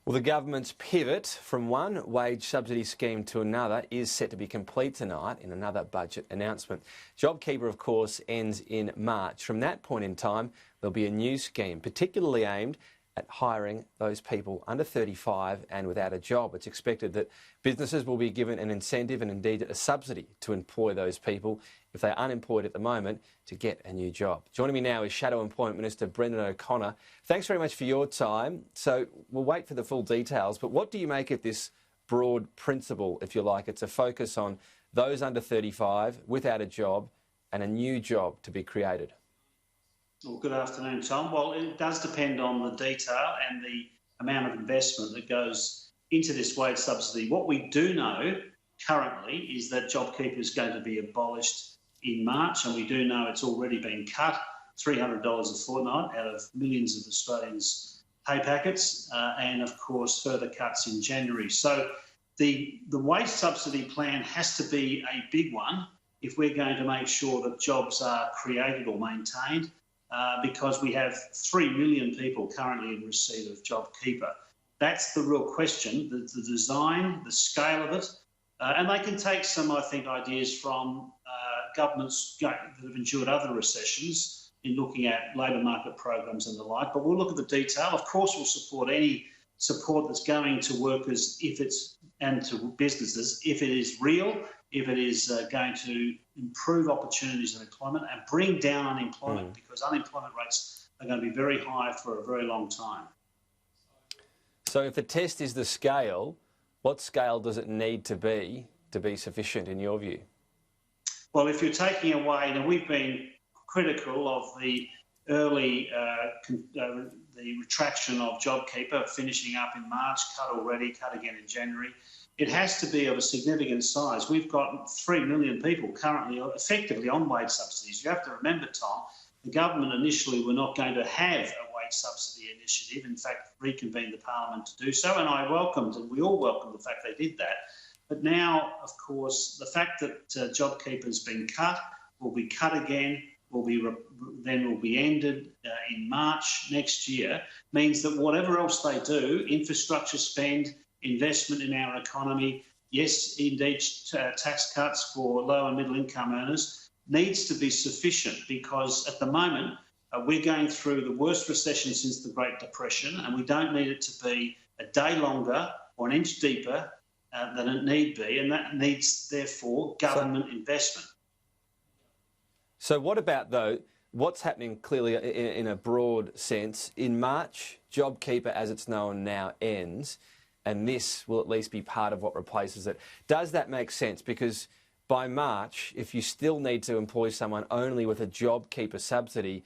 Well, the government's pivot from one wage subsidy scheme to another is set to be complete tonight in another budget announcement. JobKeeper, of course, ends in March. From that point in time, there'll be a new scheme, particularly aimed at hiring those people under 35 and without a job. It's expected that businesses will be given an incentive and indeed a subsidy to employ those people if they're unemployed at the moment to get a new job. Joining me now is Shadow Employment Minister Brendan O'Connor. Thanks very much for your time. So we'll wait for the full details, but what do you make of this broad principle, if you like? It's a focus on those under 35 without a job and a new job to be created. Well, good afternoon, Tom. Well, it does depend on the detail and the amount of investment that goes into this wage subsidy. What we do know currently is that JobKeeper is going to be abolished in March, and we do know it's already been cut, $300 a fortnight out of millions of Australians' pay packets, and of course further cuts in January. So the wage subsidy plan has to be a big one if we're going to make sure that jobs are created or maintained. Because we have 3 million people currently in receipt of JobKeeper. That's the real question, the design, the scale of it. And they can take some, I think, ideas from governments that have endured other recessions in looking at labour market programs and the like. But we'll look at the detail. Of course, we'll support any support that's going to workers and to businesses if it is real, if it is going to improve opportunities in employment and bring down unemployment, because unemployment rates are going to be very high for a very long time. So if the test is the scale, what scale does it need to be sufficient in your view? Well, if you're taking away, and we've been critical of the early the retraction of JobKeeper finishing up in March, cut already, cut again in January. It has to be of a significant size. We've got 3 million people currently effectively on wage subsidies. You have to remember, Tom, the government initially were not going to have a wage subsidy initiative, in fact, reconvened the parliament to do so, and I welcomed, and we all welcomed the fact they did that. But now, of course, the fact that JobKeeper has been cut, will be cut again, will be ended in March next year, means that whatever else they do, infrastructure spend, investment in our economy, yes, indeed, tax cuts for low and middle income earners, needs to be sufficient, because at the moment we're going through the worst recession since the Great Depression, and we don't need it to be a day longer or an inch deeper than it need be, and that needs, therefore, government investment. So what about, though, what's happening clearly in a broad sense? In March, JobKeeper, as it's known now, ends, and this will at least be part of what replaces it. Does that make sense? Because by March, if you still need to employ someone only with a JobKeeper subsidy,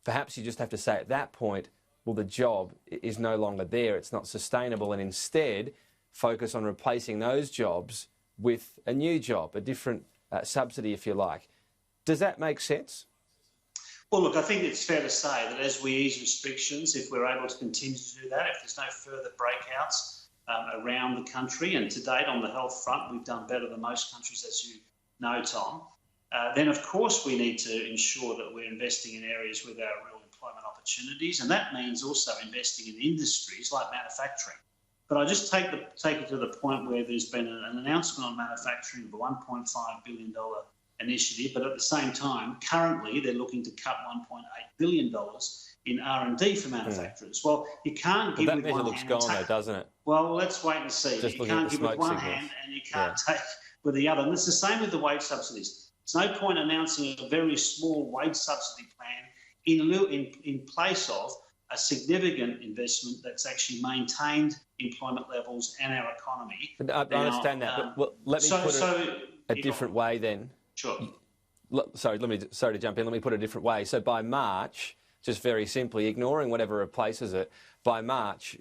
perhaps you just have to say at that point, well, the job is no longer there, it's not sustainable, and instead focus on replacing those jobs with a new job, a different subsidy, if you like. Does that make sense? Well, look, I think it's fair to say that as we ease restrictions, if we're able to continue to do that, if there's no further breakouts around the country, and to date on the health front we've done better than most countries, as you know, Tom, then of course we need to ensure that we're investing in areas with our real employment opportunities, and that means also investing in industries like manufacturing. But I just take it to the point where there's been an announcement on manufacturing of a $1.5 billion initiative, but at the same time, currently they're looking to cut $1.8 billion in R&D for manufacturers. Well, you can't give with one hand. That measure looks gone, though, doesn't it? Well, let's wait and see. Just you can't give with one hand and you can't take with the other. And it's the same with the wage subsidies. There's no point announcing a very small wage subsidy plan in place of a significant investment that's actually maintained employment levels and our economy. But I understand that, but let me put it a different way then. Sure. Sorry to jump in. Let me put it a different way. So by March, just very simply, ignoring whatever replaces it, by March,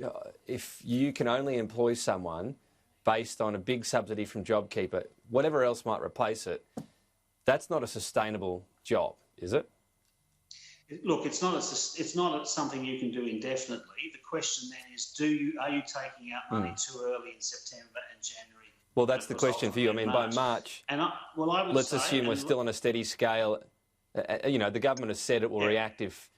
if you can only employ someone based on a big subsidy from JobKeeper, whatever else might replace it, that's not a sustainable job, is it? Look, it's not something you can do indefinitely. The question then is, are you taking out money too early in September and January? Well, that's the question for you. I mean, by March, let's assume we're still on a steady scale You know, the government has said it will react if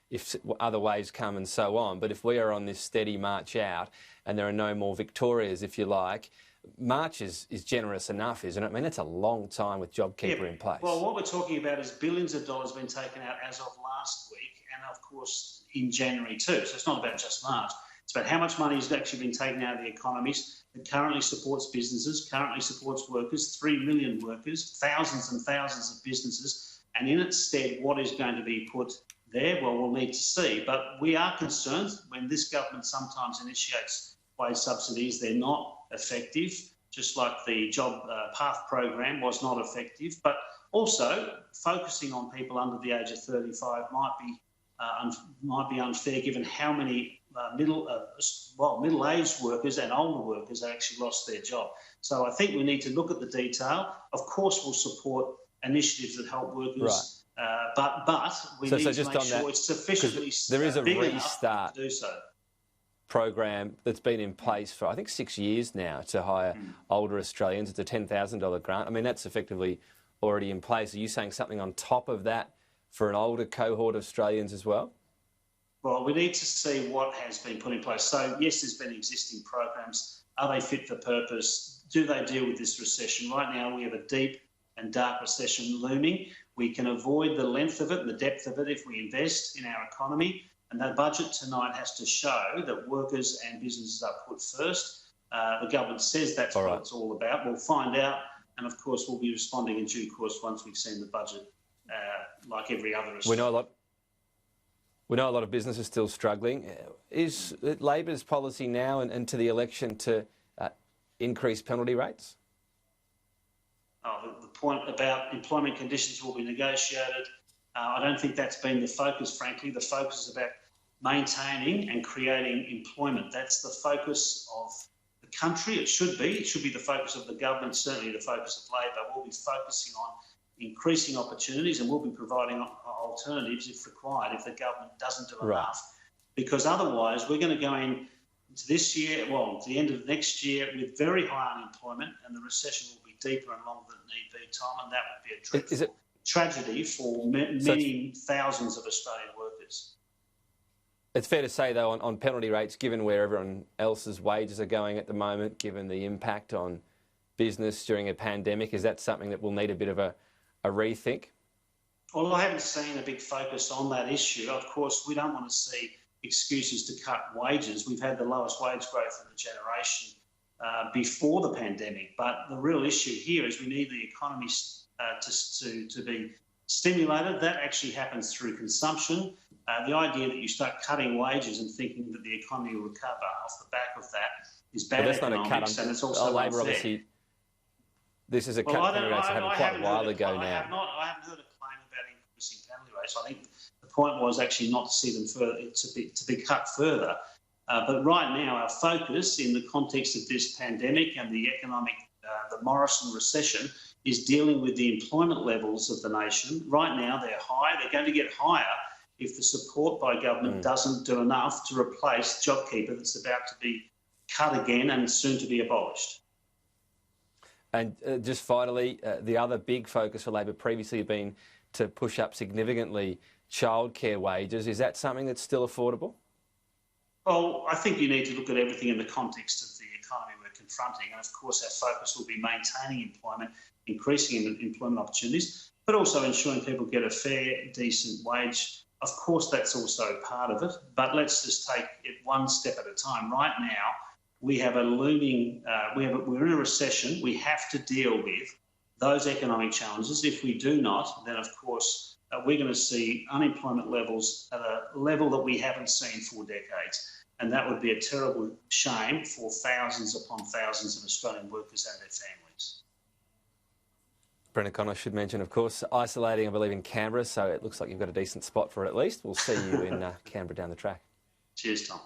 other waves come and so on. But if we are on this steady march out and there are no more Victorias, if you like, March is generous enough, isn't it? I mean, it's a long time with JobKeeper in place. Well, what we're talking about is billions of dollars being taken out as of last week and, of course, in January too. So it's not about just March. It's about how much money has actually been taken out of the economies. It currently supports businesses, currently supports workers, 3 million workers, thousands and thousands of businesses. And in its stead, what is going to be put there? Well, we'll need to see. But we are concerned when this government sometimes initiates wage subsidies. They're not effective, just like the Job Path program was not effective. But also, focusing on people under the age of 35 might be unfair, given how many middle-aged workers and older workers actually lost their job. So I think we need to look at the detail. Of course, we'll support initiatives that help workers, right. but we need to make sure it's sufficiently there is a big restart to do so. Program that's been in place for, I think, 6 years now to hire older Australians. It's a $10,000 grant. I mean, that's effectively already in place. Are you saying something on top of that for an older cohort of Australians as well? Well, we need to see what has been put in place. So, yes, there's been existing programs. Are they fit for purpose? Do they deal with this recession? Right now, we have a deep and dark recession looming. We can avoid the length of it and the depth of it if we invest in our economy. And that budget tonight has to show that workers and businesses are put first. The government says that's what it's all about. We'll find out. And, of course, we'll be responding in due course once we've seen the budget, like every other Australian. We know a lot of businesses still struggling. Is it Labor's policy now and to the election to increase penalty rates? The point about employment conditions will be negotiated. I don't think that's been the focus, frankly. The focus is about maintaining and creating employment. That's the focus of the country. It should be. It should be the focus of the government, certainly the focus of Labor. We'll be focusing on increasing opportunities and we'll be providing alternatives if required, if the government doesn't do enough. Because otherwise we're going to go into this year, to the end of next year with very high unemployment and the recession will be deeper and longer than need be, Tom, and that would be a dreadful tragedy for many thousands of Australian workers. It's fair to say, though, on penalty rates, given where everyone else's wages are going at the moment, given the impact on business during a pandemic, is that something that will need a bit of a rethink? Well, I haven't seen a big focus on that issue. Of course, we don't want to see excuses to cut wages. We've had the lowest wage growth in a generation before the pandemic. But the real issue here is we need the economy to be stimulated. That actually happens through consumption. The idea that you start cutting wages and thinking that the economy will recover off the back of that is bad economics, and it's also Labor unfair. Obviously, this is a cut penalty rates that happened quite a while ago now. I haven't heard a claim about increasing penalty rates. I think the point was actually not to see them further, to be cut further. But right now, our focus in the context of this pandemic and the economic, the Morrison recession, is dealing with the employment levels of the nation. Right now, they're high. They're going to get higher if the support by government doesn't do enough to replace JobKeeper that's about to be cut again and soon to be abolished. And just finally, the other big focus for Labor previously had been to push up significantly childcare wages. Is that something that's still affordable? Well, I think you need to look at everything in the context of the economy we're confronting. And of course, our focus will be maintaining employment, increasing employment opportunities, but also ensuring people get a fair, decent wage. Of course, that's also part of it. But let's just take it one step at a time. Right now, we have a looming, we're in a recession. We have to deal with those economic challenges. If we do not, then of course, we're going to see unemployment levels at a level that we haven't seen for decades. And that would be a terrible shame for thousands upon thousands of Australian workers and their families. Brendan Connor should mention, of course, isolating, I believe, in Canberra, so it looks like you've got a decent spot for it at least. We'll see you in Canberra down the track. Cheers, Tom.